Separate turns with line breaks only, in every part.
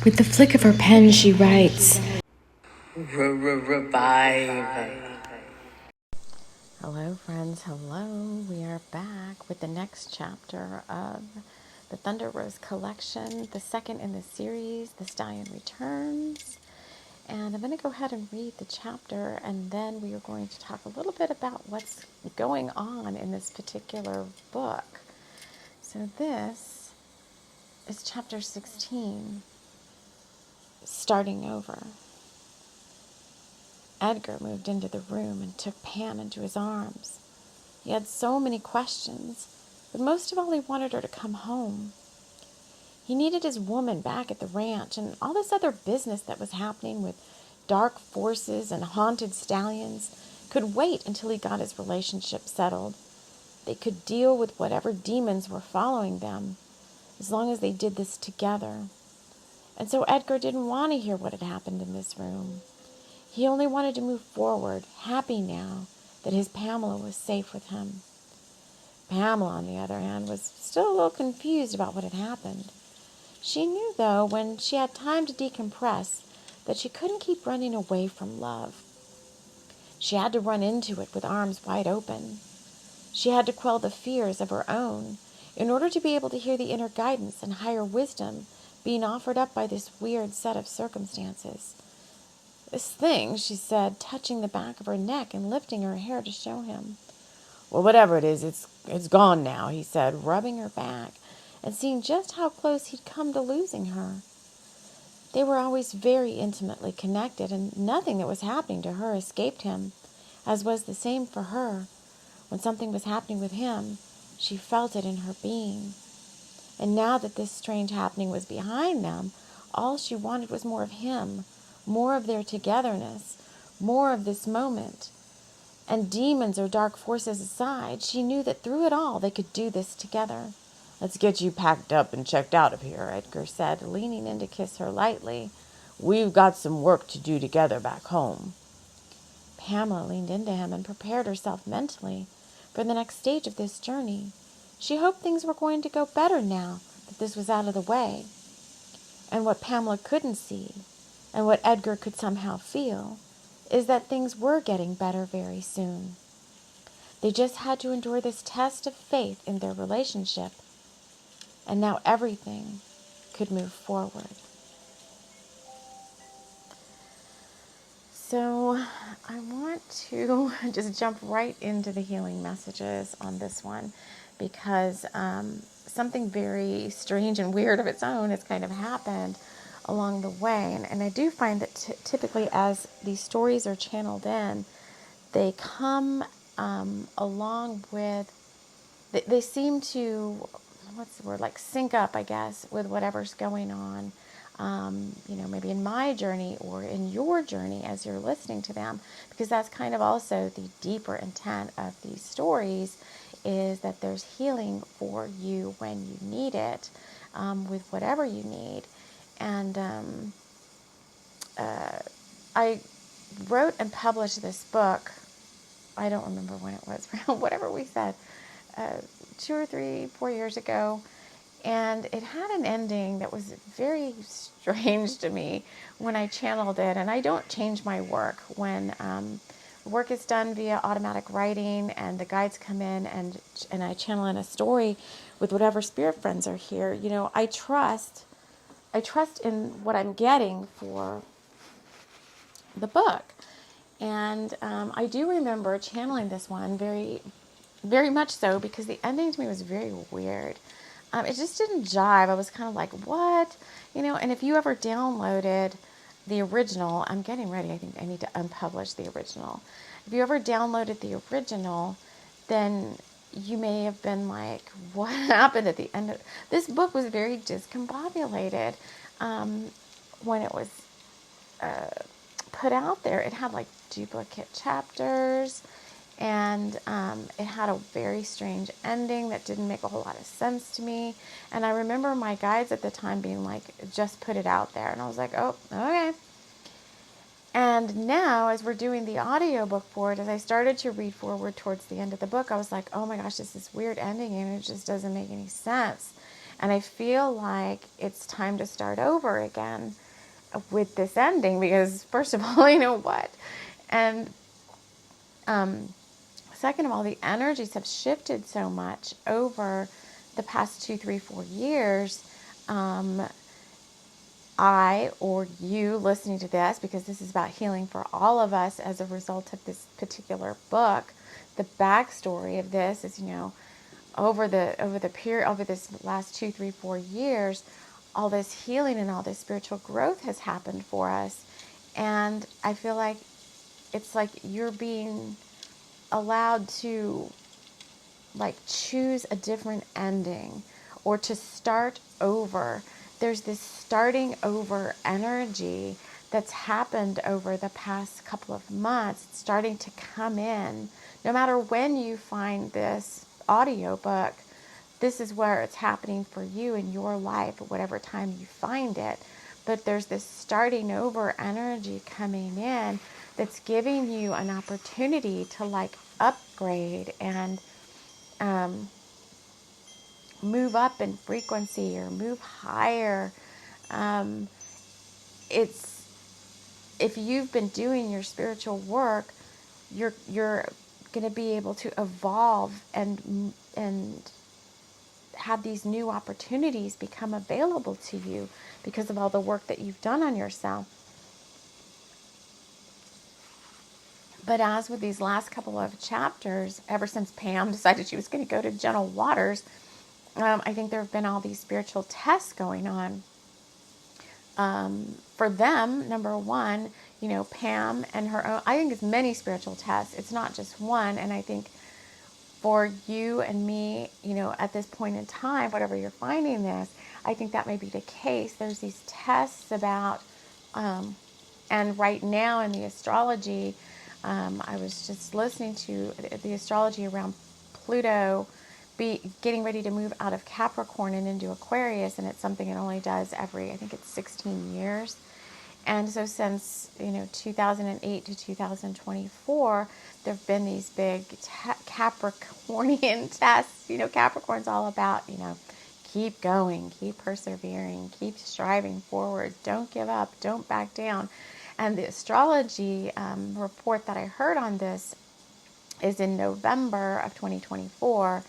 With the flick of her pen, she writes,
Revive.
Hello, friends. Hello. We are back with the next chapter of the Thunder Rose Collection, the second in the series, The Stallion Returns. And I'm going to go ahead and read the chapter, and then we are going to talk a little bit about what's going on in this particular book. So this is chapter 16, Starting Over. Edgar moved into the room and took Pam into his arms. He had so many questions, but most of all he wanted her to come home. He needed his woman back at the ranch, and all this other business that was happening with dark forces and haunted stallions could wait until he got his relationship settled. They could deal with whatever demons were following them, as long as they did this together. And so Edgar didn't want to hear what had happened in this room. He only wanted to move forward, happy now that his Pamela was safe with him. Pamela, on the other hand, was still a little confused about what had happened. She knew, though, when she had time to decompress, that she couldn't keep running away from love. She had to run into it with arms wide open. She had to quell the fears of her own in order to be able to hear the inner guidance and higher wisdom being offered up by this weird set of circumstances. This thing, she said, touching the back of her neck and lifting her hair to show him. Well, whatever it is, it's gone now, he said, rubbing her back and seeing just how close he'd come to losing her. They were always very intimately connected, and nothing that was happening to her escaped him, as was the same for her. When something was happening with him, she felt it in her being. And now that this strange happening was behind them, all she wanted was more of him, more of their togetherness, more of this moment. And demons or dark forces aside, she knew that through it all they could do this together. Let's get you packed up and checked out of here, Edgar said, leaning in to kiss her lightly. We've got some work to do together back home. Pamela leaned into him and prepared herself mentally for the next stage of this journey. She hoped things were going to go better now that this was out of the way. And what Pamela couldn't see, and what Edgar could somehow feel, is that things were getting better very soon. They just had to endure this test of faith in their relationship, and now everything could move forward. So I want to just jump right into the healing messages on this one, because something very strange and weird of its own has kind of happened along the way. And I do find that typically as these stories are channeled in, they come along with, they seem to, what's the word, like sync up, I guess, with whatever's going on, maybe in my journey or in your journey as you're listening to them, because that's kind of also the deeper intent of these stories, is that there's healing for you when you need it, with whatever you need. And I wrote and published this book, I don't remember when it was, whatever we said, 2 or 3, 4 years ago. And it had an ending that was very strange to me when I channeled it. And I don't change my work. When work is done via automatic writing and the guides come in and I channel in a story with whatever spirit friends are here, I trust in what I'm getting for the book. And I do remember channeling this one very, very much so, because the ending to me was very weird. It just didn't jive. I was kind of like, what? And if you ever downloaded the original, I'm getting ready. I think I need to unpublish the original. If you ever downloaded the original, then you may have been like, what happened at the end of this book? Was very discombobulated when it was put out there. It had like duplicate chapters, and it had a very strange ending that didn't make a whole lot of sense to me. And I remember my guides at the time being like, just put it out there. And I was like, oh, okay. And now, as we're doing the audiobook for it, as I started to read forward towards the end of the book, I was like, oh my gosh, this is weird ending, and it just doesn't make any sense. And I feel like it's time to start over again with this ending, because first of all, you know what? And second of all, the energies have shifted so much over the past 2, 3, 4 years. I or you listening to this, because this is about healing for all of us as a result of this particular book. The backstory of this is, over the period, over this last 2, 3, 4 years, all this healing and all this spiritual growth has happened for us. And I feel like it's like you're being allowed to choose a different ending or to start over. There's this starting over energy that's happened over the past couple of months. It's starting to come in. No matter when you find this audiobook, this is where it's happening for you in your life at whatever time you find it. But there's this starting over energy coming in that's giving you an opportunity to upgrade and move up in frequency or move higher. It's If you've been doing your spiritual work, you're going to be able to evolve and have these new opportunities become available to you because of all the work that you've done on yourself. But as with these last couple of chapters, ever since Pam decided she was going to go to gentle waters, I think there have been all these spiritual tests going on. For them, number one, Pam and her own, I think it's many spiritual tests. It's not just one. And I think for you and me, at this point in time, whatever you're finding this, I think that may be the case. There's these tests about, and right now in the astrology, I was just listening to the astrology around Pluto be getting ready to move out of Capricorn and into Aquarius, and it's something it only does every, I think it's 16 years. And so since 2008 to 2024, there have been these big Capricornian tests. Capricorn's all about keep going, keep persevering, keep striving forward, don't give up, don't back down. And the astrology report that I heard on this is in November of 2024.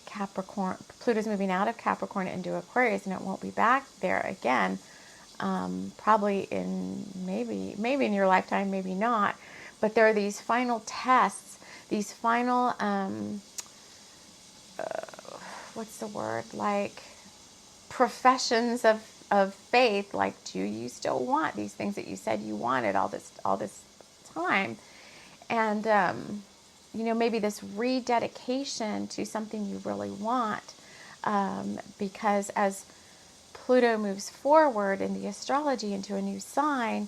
Capricorn, Pluto's moving out of Capricorn into Aquarius, and it won't be back there again. Probably in maybe in your lifetime, maybe not. But there are these final tests, these final what's the word? Professions of faith. Do you still want these things that you said you wanted all this time? And maybe this rededication to something you really want, because as Pluto moves forward in the astrology into a new sign,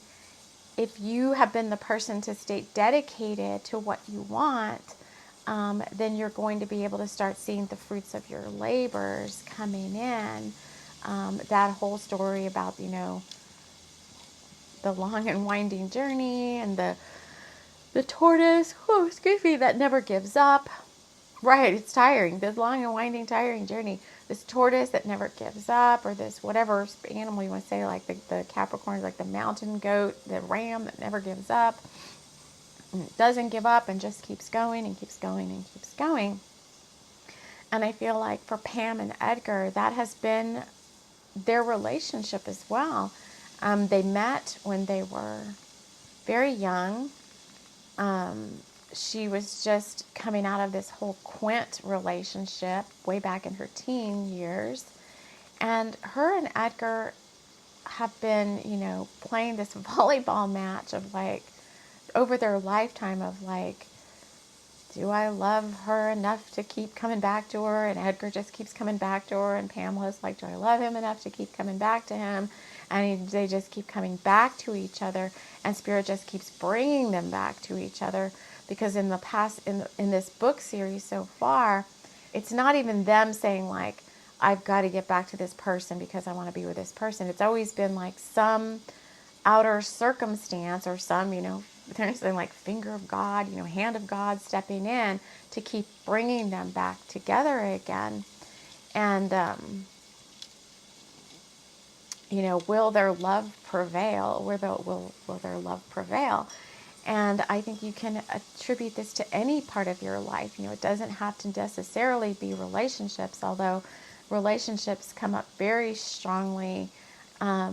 if you have been the person to stay dedicated to what you want, then you're going to be able to start seeing the fruits of your labors coming in. That whole story about, the long and winding journey and the tortoise, that never gives up. Right, it's tiring. This long and winding, tiring journey. This tortoise that never gives up, or this whatever animal you want to say, like the Capricorn is like the mountain goat, the ram that never gives up. And it doesn't give up and just keeps going and keeps going and keeps going. And I feel like for Pam and Edgar, that has been their relationship as well. They met when they were very young. She was just coming out of this whole Quint relationship way back in her teen years. And her and Edgar have been, playing this volleyball match of over their lifetime of do I love her enough to keep coming back to her? And Edgar just keeps coming back to her. And Pamela's like, do I love him enough to keep coming back to him? And they just keep coming back to each other. And Spirit just keeps bringing them back to each other. Because in the past, in this book series so far, it's not even them saying I've got to get back to this person because I want to be with this person. It's always been some outer circumstance or some, there's something finger of God, hand of God stepping in to keep bringing them back together again. And will their love prevail? Will their love prevail? And I think you can attribute this to any part of your life. It doesn't have to necessarily be relationships, although relationships come up very strongly. I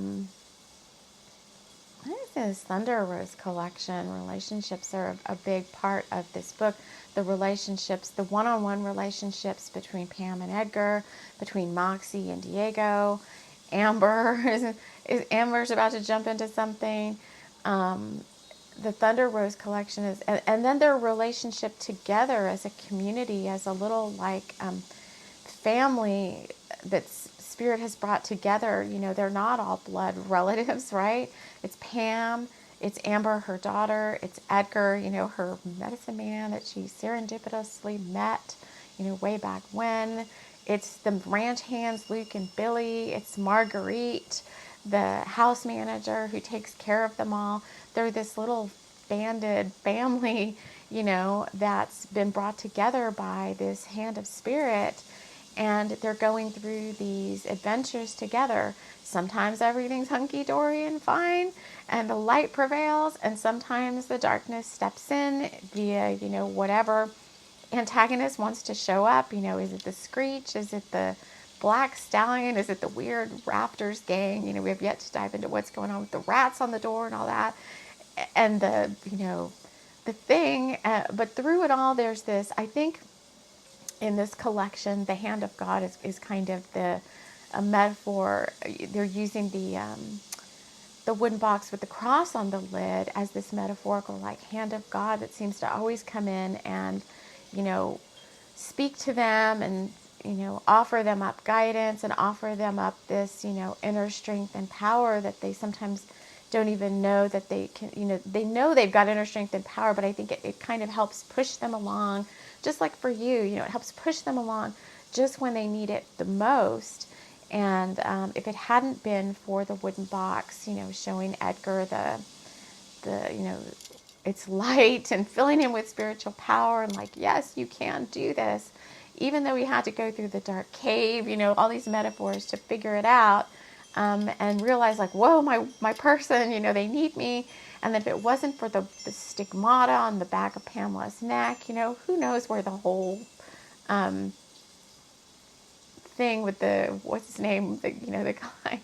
think this Thunder Rose Collection, relationships are a big part of this book. The relationships, the one-on-one relationships between Pam and Edgar, between Moxie and Diego. Amber's about to jump into something. The Thunder Rose Collection is, and then their relationship together as a community, as a little family that Spirit has brought together. They're not all blood relatives, right? It's Pam, it's Amber, her daughter, it's Edgar, her medicine man that she serendipitously met, way back when. It's the ranch hands, Luke and Billy. It's Marguerite, the house manager who takes care of them all. They're this little banded family, that's been brought together by this hand of Spirit. And they're going through these adventures together. Sometimes everything's hunky-dory and fine, and the light prevails, and sometimes the darkness steps in via, whatever antagonist wants to show up. Is it the Screech? Is it the Black Stallion? Is it the weird Raptors gang? We have yet to dive into what's going on with the rats on the door and all that. And the thing, but through it all, there's this, I think, in this collection, the hand of God is kind of a metaphor. They're using the wooden box with the cross on the lid as this metaphorical hand of God that seems to always come in and, speak to them and, offer them up guidance and offer them up this, inner strength and power that they sometimes don't even know that they can, they know they've got inner strength and power, but I think it kind of helps push them along, just like for you, it helps push them along just when they need it the most. And if it hadn't been for the wooden box, showing Edgar its light and filling him with spiritual power and yes, you can do this, even though he had to go through the dark cave, all these metaphors to figure it out. And realize whoa, my person, they need me. And if it wasn't for the stigmata on the back of Pamela's neck, who knows where the whole thing with what's his name, the guy,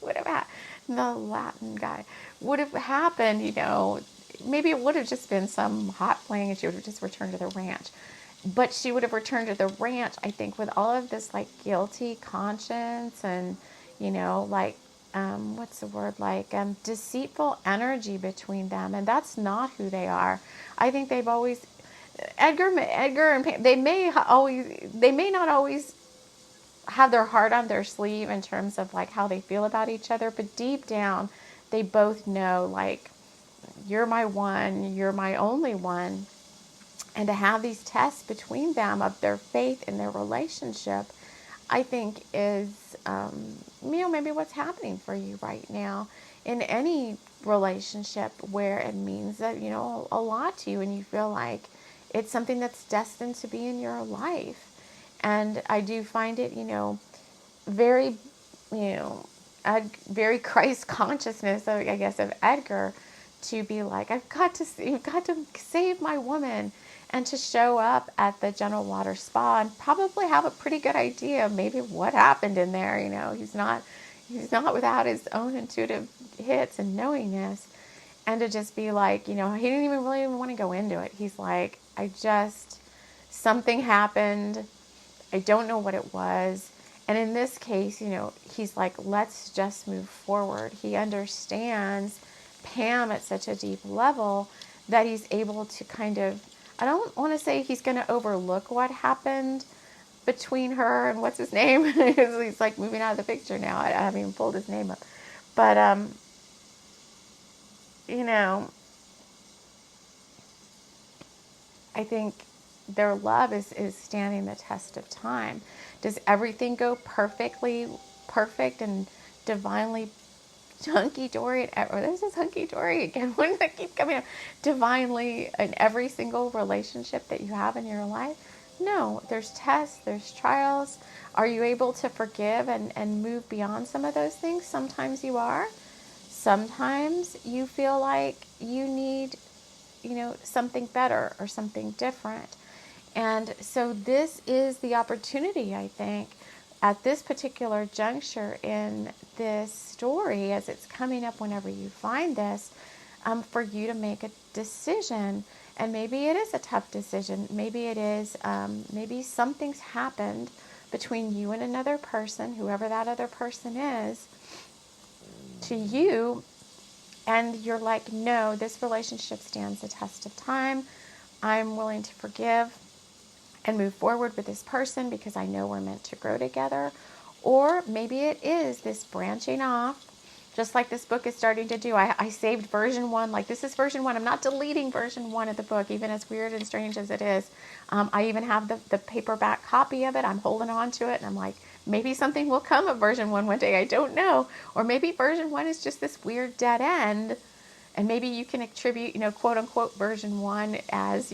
would have happened, the Latin guy, would have happened, maybe it would have just been some hot fling and she would have just returned to the ranch. But she would have returned to the ranch, I think, with all of this guilty conscience and, what's the word, deceitful energy between them. And that's not who they are. I think they've always, Edgar and Pam, they may not always have their heart on their sleeve in terms of how they feel about each other, but deep down, they both know, you're my one, you're my only one. And to have these tests between them of their faith and their relationship, I think is, maybe what's happening for you right now in any relationship where it means that, a lot to you and you feel like it's something that's destined to be in your life. And I do find it, very, very Christ consciousness, I guess, of Edgar to be you've got to save my woman. And to show up at the General Water Spa and probably have a pretty good idea of maybe what happened in there. He's not without his own intuitive hits and knowingness. And to just be he didn't even really want to go into it. He's something happened. I don't know what it was. And in this case, he's let's just move forward. He understands Pam at such a deep level that he's able to kind of, I don't want to say he's going to overlook what happened between her and what's his name. He's moving out of the picture now. I haven't even pulled his name up. But, I think their love is standing the test of time. Does everything go perfect and divinely hunky-dory, or this is hunky-dory again, what does that keep coming up? Divinely in every single relationship that you have in your life? no, there's tests, there's trials. Are you able to forgive and move beyond some of those things? Sometimes you are. Sometimes you feel like you need, something better or something different. And so this is the opportunity, I think, at this particular juncture in this story, as it's coming up whenever you find this, for you to make a decision. And maybe it is a tough decision. Maybe it is, maybe something's happened between you and another person, whoever that other person is, to you, and you're like, no, this relationship stands the test of time. I'm willing to forgive and move forward with this person because I know we're meant to grow together. Or maybe it is this branching off, just like this book is starting to do. I saved version 1, like this is version 1. I'm not deleting version 1 of the book, even as weird and strange as it is. I even have the paperback copy of it. I'm holding on to it, and I'm like, maybe something will come of version 1 one day. I don't know. Or maybe version 1 is just this weird dead end. And maybe you can attribute, quote unquote, version 1 as,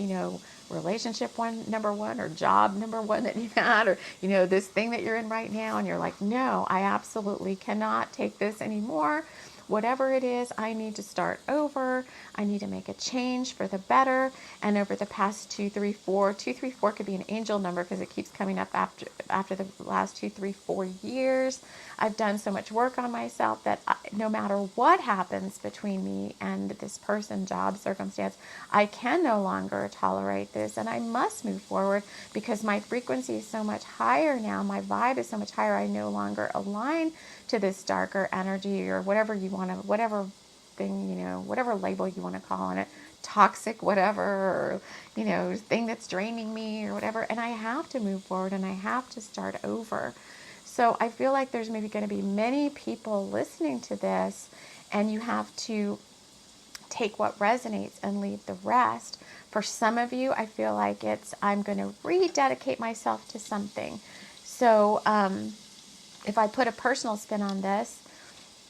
relationship number 1 or job number 1 that you've had, or, this thing that you're in right now. And you're like, no, I absolutely cannot take this anymore. Whatever it is, I need to start over. I need to make a change for the better. And over the past 2, 3, 4, 2, 3, 4 could be an angel number because it keeps coming up after the last 2, 3, 4 years. I've done so much work on myself that no matter what happens between me and this person, job, circumstance, I can no longer tolerate this, and I must move forward because my frequency is so much higher now. My vibe is so much higher. I no longer align to this darker energy or whatever you want to, whatever thing, whatever label you want to call on it, toxic, whatever, or, thing that's draining me or whatever. And I have to move forward and I have to start over. So I feel like there's maybe going to be many people listening to this, and you have to take what resonates and leave the rest. For some of you, I feel like I'm going to rededicate myself to something. So if I put a personal spin on this,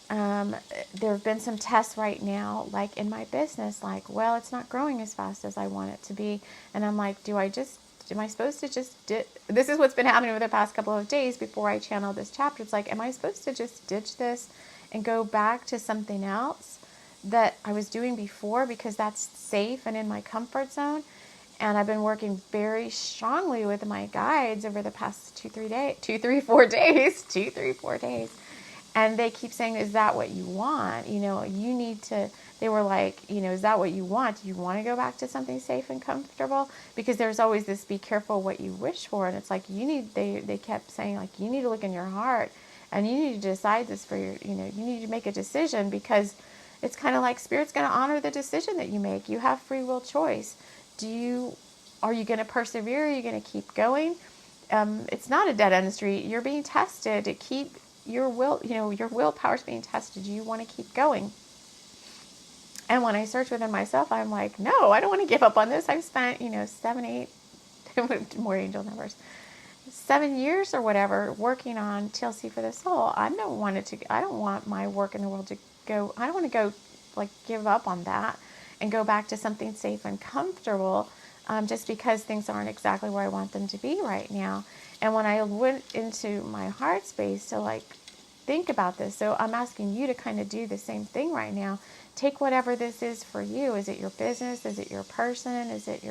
there have been some tests right now, like in my business, like, well, it's not growing as fast as I want it to be. And I'm like, am I supposed to just, this is what's been happening over the past couple of days before I channel this chapter. It's like, am I supposed to just ditch this and go back to something else that I was doing before because that's safe and in my comfort zone? And I've been working very strongly with my guides over the past 2, 3, 4 days. And they keep saying, is that what you want? You need to, they were like, is that what you want? Do you want to go back to something safe and comfortable? Because there's always this, be careful what you wish for. And it's like, they kept saying, like, you need to look in your heart and you need to decide this for you need to make a decision, because it's kind of like Spirit's going to honor the decision that you make. You have free will choice. Are you going to persevere? Are you going to keep going? It's not a dead end street. You're being tested to keep your will, your willpower is being tested. Do you want to keep going? And when I search within myself, I'm like, no, I don't want to give up on this. I've spent, 7, 8, more angel numbers, 7 years or whatever working on TLC for the soul. I don't want my work in the world to go, I don't want to go like give up on that and go back to something safe and comfortable, just because things aren't exactly where I want them to be right now. And when I went into my heart space to like think about this, so I'm asking you to kind of do the same thing right now. Take whatever this is for you. Is it your business? Is it your person? Is it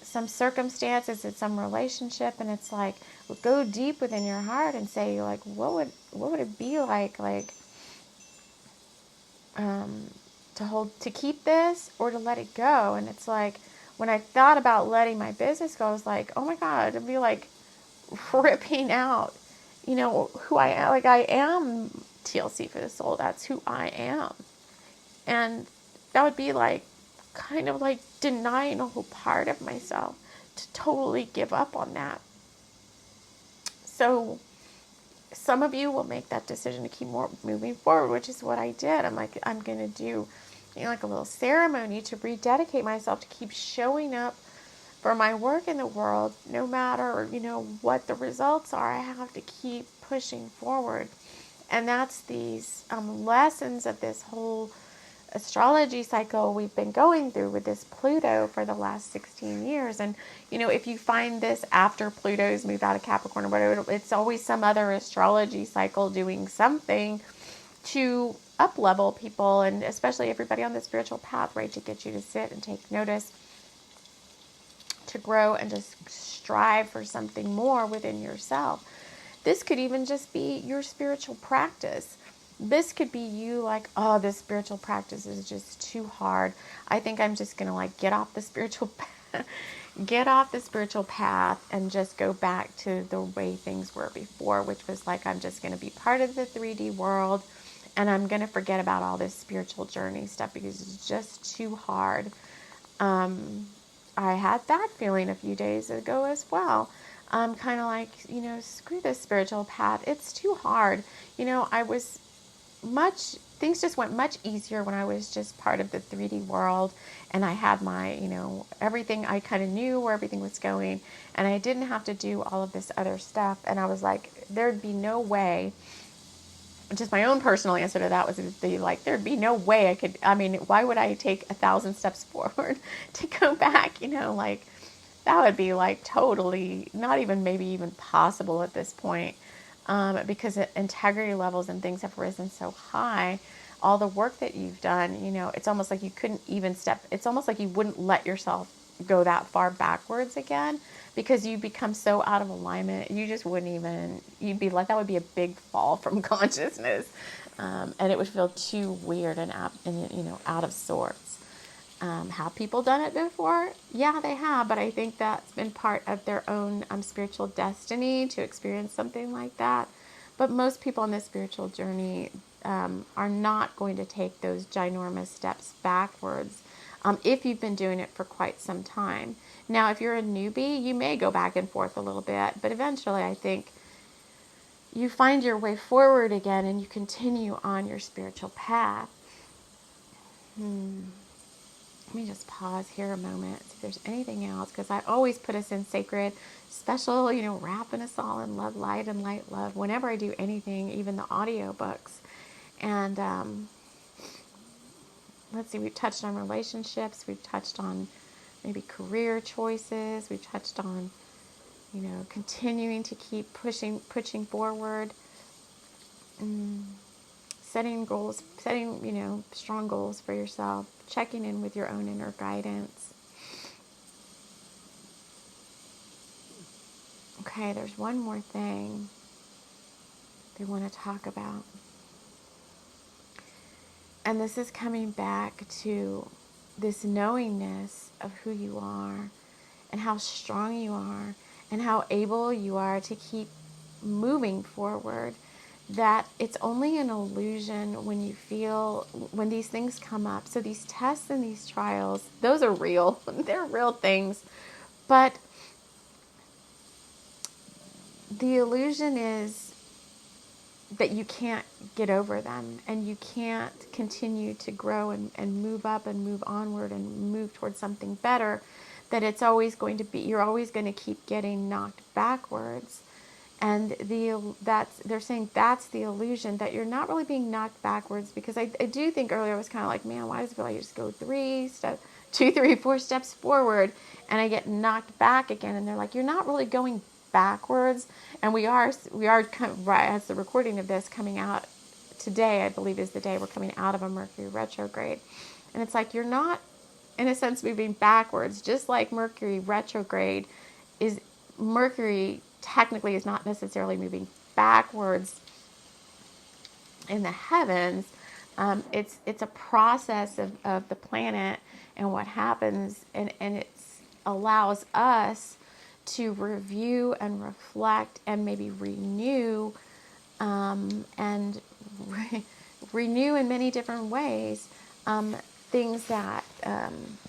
some circumstance? Is it some relationship? And it's like, go deep within your heart and say, like, what would it be like to keep this or to let it go? And it's like, when I thought about letting my business go, I was like, oh my God, it'd be like ripping out, who I am. Like, I am TLC for the soul. That's who I am. And that would be like, kind of like denying a whole part of myself to totally give up on that. So some of you will make that decision to keep moving forward, which is what I did. I'm like, I'm going to do like a little ceremony to rededicate myself to keep showing up for my work in the world, no matter, what the results are. I have to keep pushing forward. And that's these lessons of this whole astrology cycle we've been going through with this Pluto for the last 16 years. And, if you find this after Pluto's moved out of Capricorn or whatever, it's always some other astrology cycle doing something to up level people, and especially everybody on the spiritual path, right? To get you to sit and take notice, to grow and just strive for something more within yourself. This could even just be your spiritual practice. This could be you like, oh, this spiritual practice is just too hard. I think I'm just going to like get off the spiritual path, and just go back to the way things were before, which was like, I'm just going to be part of the 3D world, and I'm going to forget about all this spiritual journey stuff because it's just too hard. I had that feeling a few days ago as well. Kind of like, screw this spiritual path. It's too hard. Things just went much easier when I was just part of the 3D world, and I had my, everything. I kind of knew where everything was going, and I didn't have to do all of this other stuff. And I was like, there'd be no way. Just my own personal answer to that was there'd be no way I could. I mean, why would I take 1,000 steps forward to go back? That would be like totally not even maybe even possible at this point, because integrity levels and things have risen so high. All the work that you've done, it's almost like you couldn't even step. It's almost like you wouldn't let yourself go that far backwards again, because you become so out of alignment. You just wouldn't even. You'd be like, that would be a big fall from consciousness, and it would feel too weird and out of sorts. Have people done it before? Yeah, they have, but I think that's been part of their own spiritual destiny to experience something like that. But most people on this spiritual journey are not going to take those ginormous steps backwards if you've been doing it for quite some time. Now, if you're a newbie, you may go back and forth a little bit, but eventually I think you find your way forward again and you continue on your spiritual path. Let me just pause here a moment, see if there's anything else, because I always put us in sacred, special, wrapping us all in love, light, and light love whenever I do anything, even the audiobooks. And let's see, we've touched on relationships, we've touched on maybe career choices, we've touched on, continuing to keep pushing forward, setting goals, strong goals for yourself, checking in with your own inner guidance. Okay, there's one more thing they want to talk about. And this is coming back to this knowingness of who you are and how strong you are and how able you are to keep moving forward. That it's only an illusion when these things come up. So these tests and these trials, those are real. They're real things. But the illusion is that you can't get over them and you can't continue to grow and move up and move onward and move towards something better. That it's always going to be, you're always going to keep getting knocked backwards. And they're saying that's the illusion, that you're not really being knocked backwards, because I do think earlier I was kind of like, man, why does it feel like you just go 2, 3, 4 steps forward and I get knocked back again? And they're like, you're not really going backwards. And we are kind of, right as the recording of this coming out today, I believe is the day we're coming out of a Mercury retrograde. And it's like, you're not, in a sense, moving backwards, just like Mercury retrograde is. Mercury technically is not necessarily moving backwards in the heavens. It's a process of the planet and what happens, and it allows us to review and reflect and maybe renew renew in many different ways things that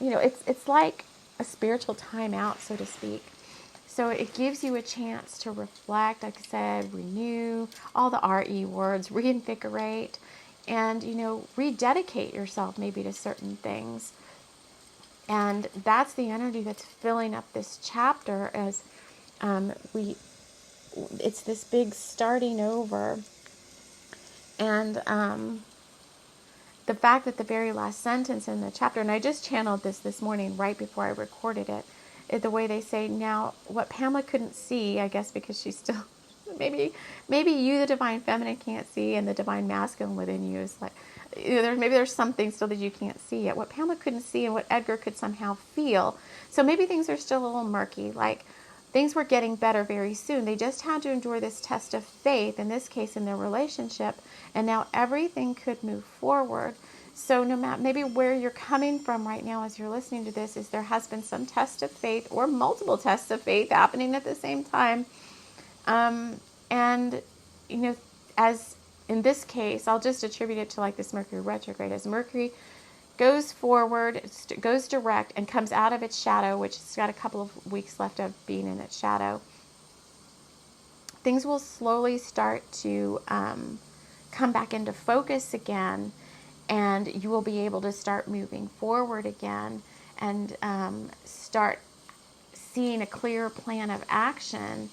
it's like a spiritual timeout, so to speak. So it gives you a chance to reflect, like I said, renew, all the RE words, reinvigorate, and, rededicate yourself maybe to certain things. And that's the energy that's filling up this chapter as it's this big starting over. And the fact that the very last sentence in the chapter, and I just channeled this morning right before I recorded it, the way they say, now what Pamela couldn't see, I guess because she's still, maybe you, the divine feminine, can't see, and the divine masculine within you is like, maybe there's something still that you can't see yet. What Pamela couldn't see and what Edgar could somehow feel. So maybe things are still a little murky, like things were getting better very soon. They just had to endure this test of faith, in this case in their relationship, and now everything could move forward. So no matter, maybe where you're coming from right now as you're listening to this is there has been some test of faith or multiple tests of faith happening at the same time. And, as in this case, I'll just attribute it to like this Mercury retrograde. As Mercury goes forward, goes direct, and comes out of its shadow, which it's got a couple of weeks left of being in its shadow, things will slowly start to come back into focus again, and you will be able to start moving forward again and start seeing a clear plan of action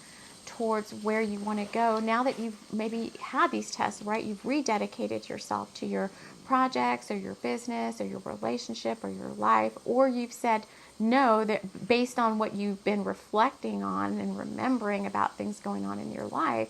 towards where you want to go. Now that you've maybe had these tests, right? You've rededicated yourself to your projects or your business or your relationship or your life, or you've said no, that based on what you've been reflecting on and remembering about things going on in your life.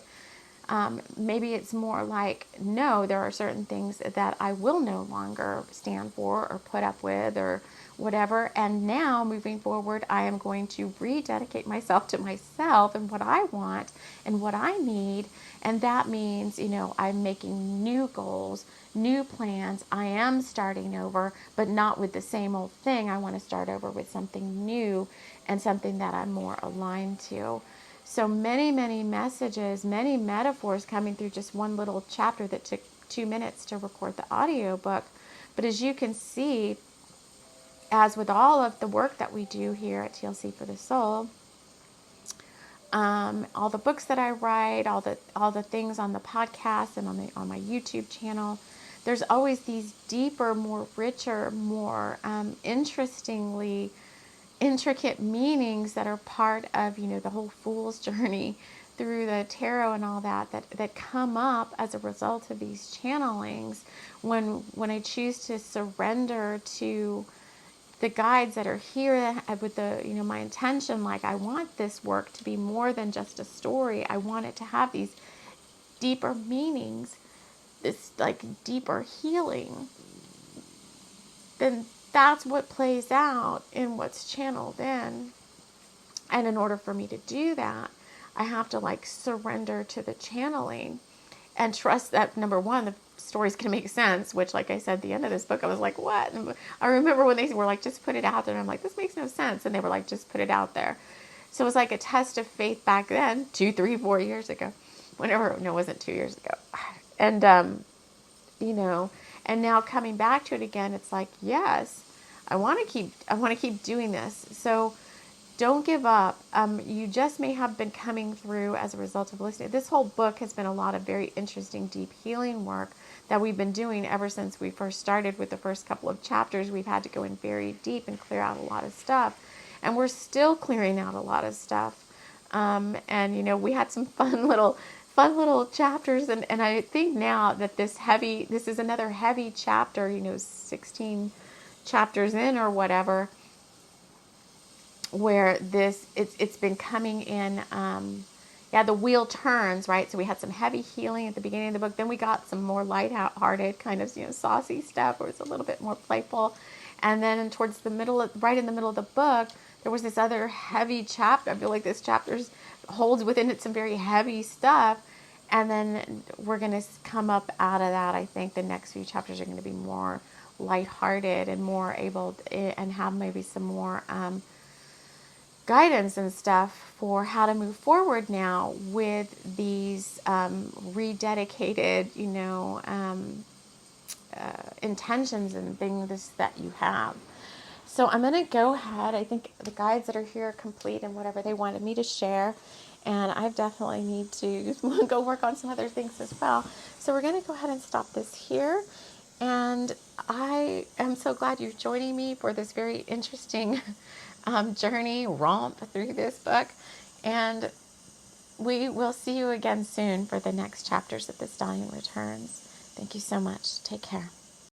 Maybe it's more like, no, there are certain things that I will no longer stand for or put up with or whatever. And now moving forward, I am going to rededicate myself to myself and what I want and what I need. And that means, I'm making new goals, new plans. I am starting over, but not with the same old thing. I want to start over with something new and something that I'm more aligned to. So many, many messages, many metaphors coming through just one little chapter that took 2 minutes to record the audiobook. But as you can see, as with all of the work that we do here at TLC for the Soul, all the books that I write, all the things on the podcast and on my YouTube channel, there's always these deeper, more richer, more intricate meanings that are part of, the whole fool's journey through the tarot and all that come up as a result of these channelings when I choose to surrender to the guides that are here with my intention, like I want this work to be more than just a story. I want it to have these deeper meanings, this like deeper healing. Then that's what plays out in what's channeled in. And in order for me to do that, I have to surrender to the channeling and trust that, number one, the story's going to make sense, which, like I said, at the end of this book, I was like, what? And I remember when they were like, just put it out there. And I'm like, this makes no sense. And they were like, just put it out there. So it was like a test of faith back then, 2, 3, 4 years ago. It wasn't 2 years ago. And, and now coming back to it again, it's like, yes, I want to keep doing this. So don't give up. You just may have been coming through as a result of listening. This whole book has been a lot of very interesting, deep healing work that we've been doing ever since we first started with the first couple of chapters. We've had to go in very deep and clear out a lot of stuff. And we're still clearing out a lot of stuff. And, we had some fun little chapters. And I think now that this is another heavy chapter, 16 chapters in or whatever, where it's been coming in, the wheel turns, right? So we had some heavy healing at the beginning of the book. Then we got some more light-hearted kind of, saucy stuff where it's a little bit more playful. And then towards right in the middle of the book, there was this other heavy chapter. I feel like this chapter holds within it some very heavy stuff. And then we're going to come up out of that. I think the next few chapters are going to be more lighthearted and more able and have maybe some more guidance and stuff for how to move forward now with these rededicated, intentions and things that you have. So I'm going to go ahead. I think the guides that are here are complete and whatever they wanted me to share. And I definitely need to go work on some other things as well. So we're going to go ahead and stop this here. And I am so glad you're joining me for this very interesting journey, romp through this book. And we will see you again soon for the next chapters of The Stallion Returns. Thank you so much. Take care.